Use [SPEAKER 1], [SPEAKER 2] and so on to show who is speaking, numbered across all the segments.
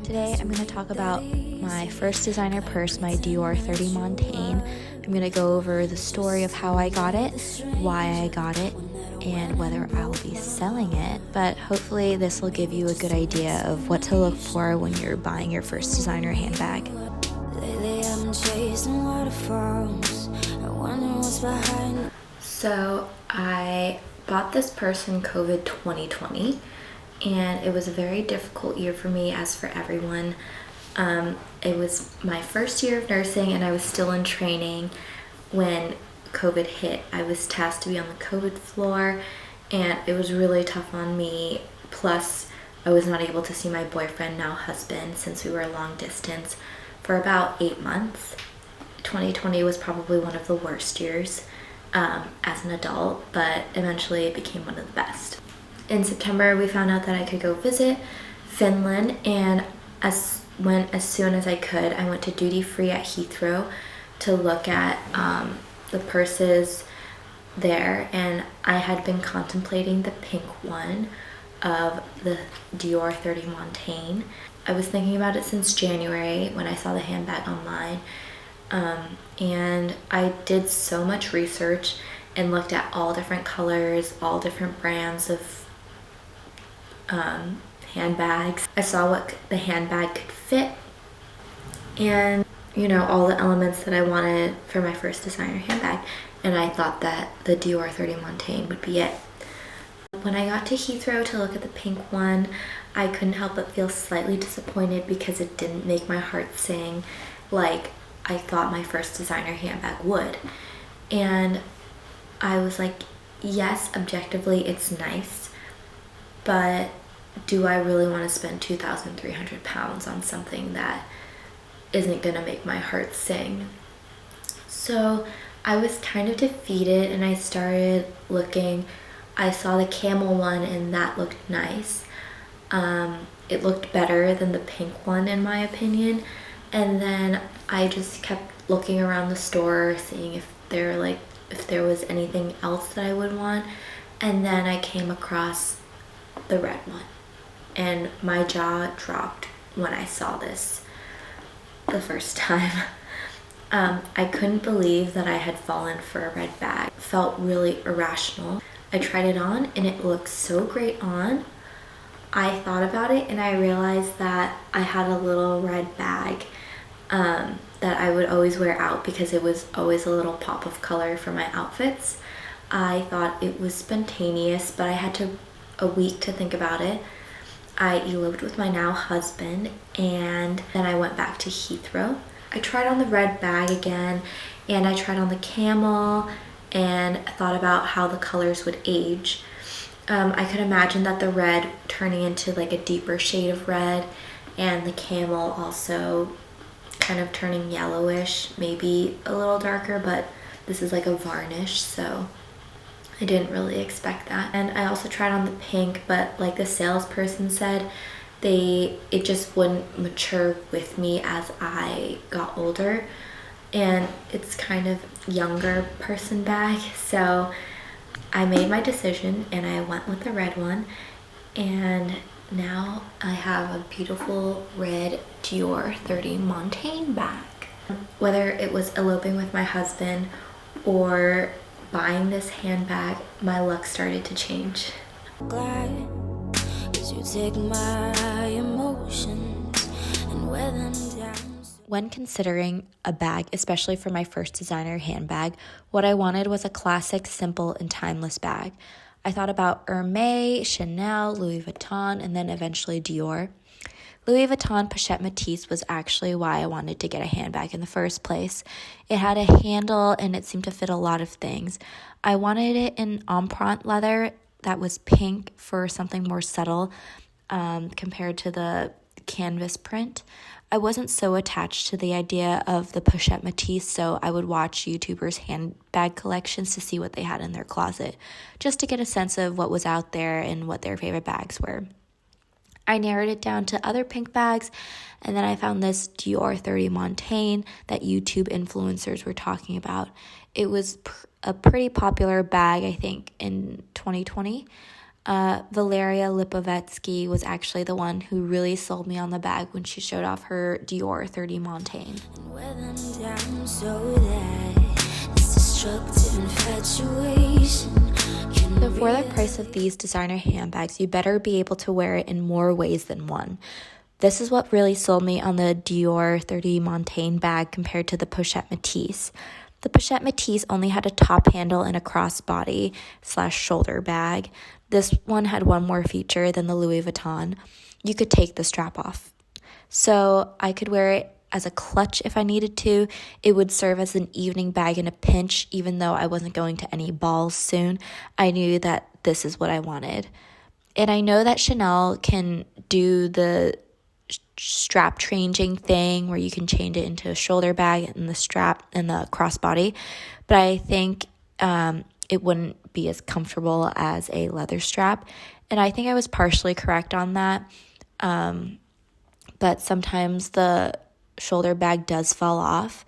[SPEAKER 1] Today I'm going to talk about my first designer purse, my Dior 30 Montaigne. I'm going to go over the story of how I got it, why I got it, and whether I will be selling it. But hopefully this will give you a good idea of what to look for when you're buying your first designer handbag. So I bought this purse in COVID 2020. And it was a very difficult year for me, as for everyone. It was my first year of nursing and I was still in training when COVID hit. I was tasked to be on the COVID floor and it was really tough on me. Plus, I was not able to see my boyfriend, now husband, since we were long distance for about 8 months. 2020 was probably one of the worst years as an adult, but eventually it became one of the best. In September, we found out that I could go visit Finland, and went as soon as I could. I went to duty free at Heathrow to look at the purses there, and I had been contemplating the pink one of the Dior 30 Montaigne. I was thinking about it since January when I saw the handbag online, and I did so much research and looked at all different colors, all different brands of handbags. I saw what the handbag could fit and all the elements that I wanted for my first designer handbag, and I thought that the Dior 30 Montaigne would be it. When I got to Heathrow to look at the pink one, I couldn't help but feel slightly disappointed because it didn't make my heart sing like I thought my first designer handbag would. And I was like, yes, objectively it's nice, but do I really want to spend 2,300 pounds on something that isn't going to make my heart sing? So I was kind of defeated and I started looking. I saw the camel one and that looked nice. It looked better than the pink one in my opinion. And then I just kept looking around the store, seeing if there was anything else that I would want. And then I came across the red one. And my jaw dropped when I saw this the first time. I couldn't believe that I had fallen for a red bag. It felt really irrational. I tried it on and it looked so great on. I thought about it and I realized that I had a little red bag that I would always wear out because it was always a little pop of color for my outfits. I thought it was spontaneous, but I had a week to think about it. I eloped with my now husband and then I went back to Heathrow. I tried on the red bag again and I tried on the camel and thought about how the colors would age. I could imagine that the red turning into like a deeper shade of red and the camel also kind of turning yellowish, maybe a little darker, but this is like a varnish, so I didn't really expect that. And I also tried on the pink, but like the salesperson said, it just wouldn't mature with me as I got older. And it's kind of younger person bag. So I made my decision and I went with the red one. And now I have a beautiful red Dior 30 Montaigne bag. Whether it was eloping with my husband or buying this handbag, my luck started to change.
[SPEAKER 2] Glad, 'cause you take my emotions and wear them down.
[SPEAKER 1] When considering a bag, especially for my first designer handbag, what I wanted was a classic, simple, and timeless bag. I thought about Hermès, Chanel, Louis Vuitton, and then eventually Dior. Louis Vuitton Pochette Métis was actually why I wanted to get a handbag in the first place. It had a handle and it seemed to fit a lot of things. I wanted it in empreinte leather that was pink for something more subtle compared to the canvas print. I wasn't so attached to the idea of the Pochette Métis, so I would watch YouTubers' handbag collections to see what they had in their closet, just to get a sense of what was out there and what their favorite bags were. I narrowed it down to other pink bags, and then I found this Dior 30 Montaigne that YouTube influencers were talking about. It was a pretty popular bag, I think, in 2020. Valeria Lipovetsky was actually the one who really sold me on the bag when she showed off her Dior 30 Montaigne.
[SPEAKER 2] And wear them down so that this destructive infatuation can
[SPEAKER 1] So for the price of these designer handbags, you better be able to wear it in more ways than one. This is what really sold me on the Dior 30 Montaigne bag compared to the Pochette Métis. The Pochette Métis only had a top handle and a crossbody / shoulder bag. This one had one more feature than the Louis Vuitton. You could take the strap off. So I could wear it as a clutch if I needed to. It would serve as an evening bag in a pinch, even though I wasn't going to any balls soon. I knew that this is what I wanted. And I know that Chanel can do the strap changing thing where you can change it into a shoulder bag and the strap and the crossbody, but I think it wouldn't be as comfortable as a leather strap, and I think I was partially correct on that, but sometimes the shoulder bag does fall off,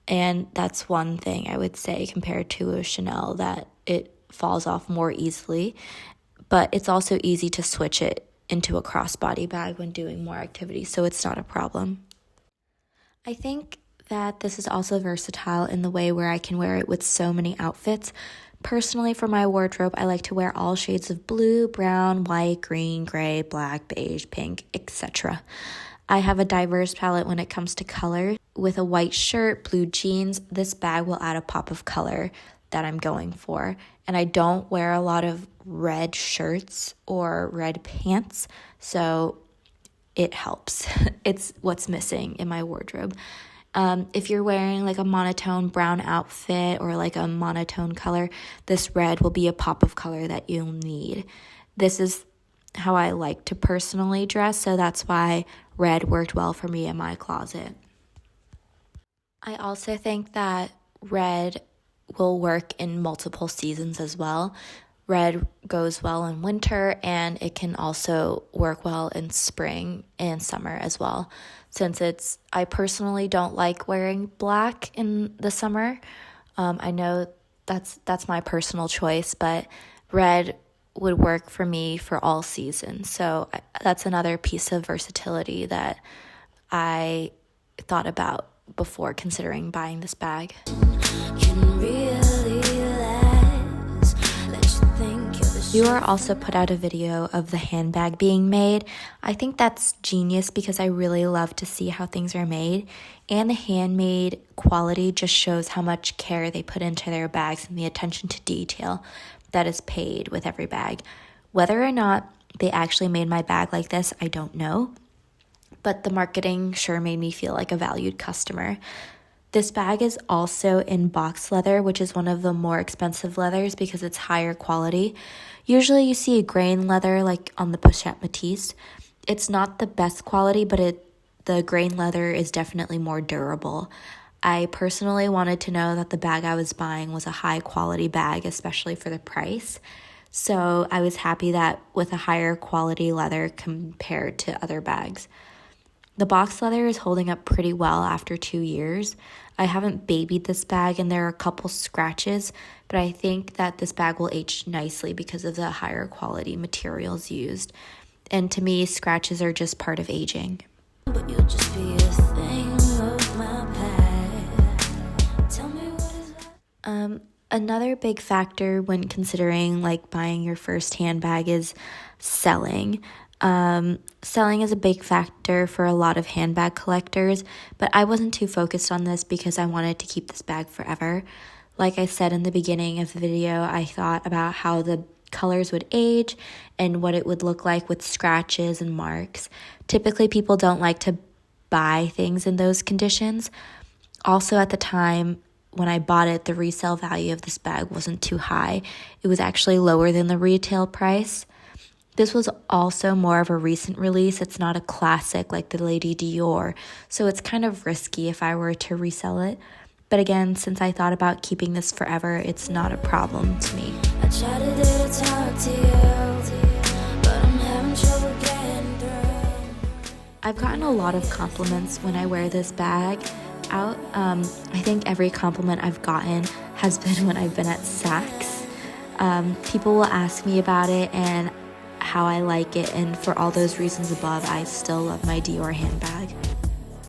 [SPEAKER 1] and that's one thing I would say compared to a Chanel, that it falls off more easily, but it's also easy to switch it into a crossbody bag when doing more activities, so it's not a problem. I think that this is also versatile in the way where I can wear it with so many outfits. Personally, for my wardrobe, I like to wear all shades of blue, brown, white, green, gray, black, beige, pink, etc. I have a diverse palette when it comes to color. With a white shirt, blue jeans, this bag will add a pop of color that I'm going for. And I don't wear a lot of red shirts or red pants, so it helps. It's what's missing in my wardrobe. If you're wearing like a monotone brown outfit or like a monotone color, this red will be a pop of color that you'll need. This is how I like to personally dress, so that's why red worked well for me in my closet. I also think that red will work in multiple seasons as well. Red goes well in winter, and it can also work well in spring and summer as well. Since I personally don't like wearing black in the summer. I know that's my personal choice, but red would work for me for all seasons. So that's another piece of versatility that I thought about before considering buying this bag. Dior also put out a video of the handbag being made. I think that's genius because I really love to see how things are made, and the handmade quality just shows how much care they put into their bags and the attention to detail that is paid with every bag. Whether or not they actually made my bag like this, I don't know, but the marketing sure made me feel like a valued customer. This bag is also in box leather, which is one of the more expensive leathers because it's higher quality. Usually you see a grain leather like on the Pochette Métis. It's not the best quality, but the grain leather is definitely more durable. I personally wanted to know that the bag I was buying was a high quality bag, especially for the price. So I was happy that with a higher quality leather compared to other bags. The box leather is holding up pretty well after 2 years. I haven't babied this bag and there are a couple scratches, but I think that this bag will age nicely because of the higher quality materials used. And to me, scratches are just part of aging.
[SPEAKER 2] But you'll just be a thing of my past. Tell me what is that?
[SPEAKER 1] Another big factor when considering like buying your first handbag is selling. Selling is a big factor for a lot of handbag collectors, but I wasn't too focused on this because I wanted to keep this bag forever. Like I said in the beginning of the video, I thought about how the colors would age and what it would look like with scratches and marks. Typically, people don't like to buy things in those conditions. Also, at the time when I bought it, the resale value of this bag wasn't too high. It was actually lower than the retail price. This was also more of a recent release. It's not a classic like the Lady Dior, so it's kind of risky if I were to resell it. But again, since I thought about keeping this forever, it's not a problem to me.
[SPEAKER 2] I try to talk to you, but I'm having trouble getting through.
[SPEAKER 1] I've gotten a lot of compliments when I wear this bag out. I think every compliment I've gotten has been when I've been at Saks. People will ask me about it and how I like it, and for all those reasons above, I still love my Dior handbag.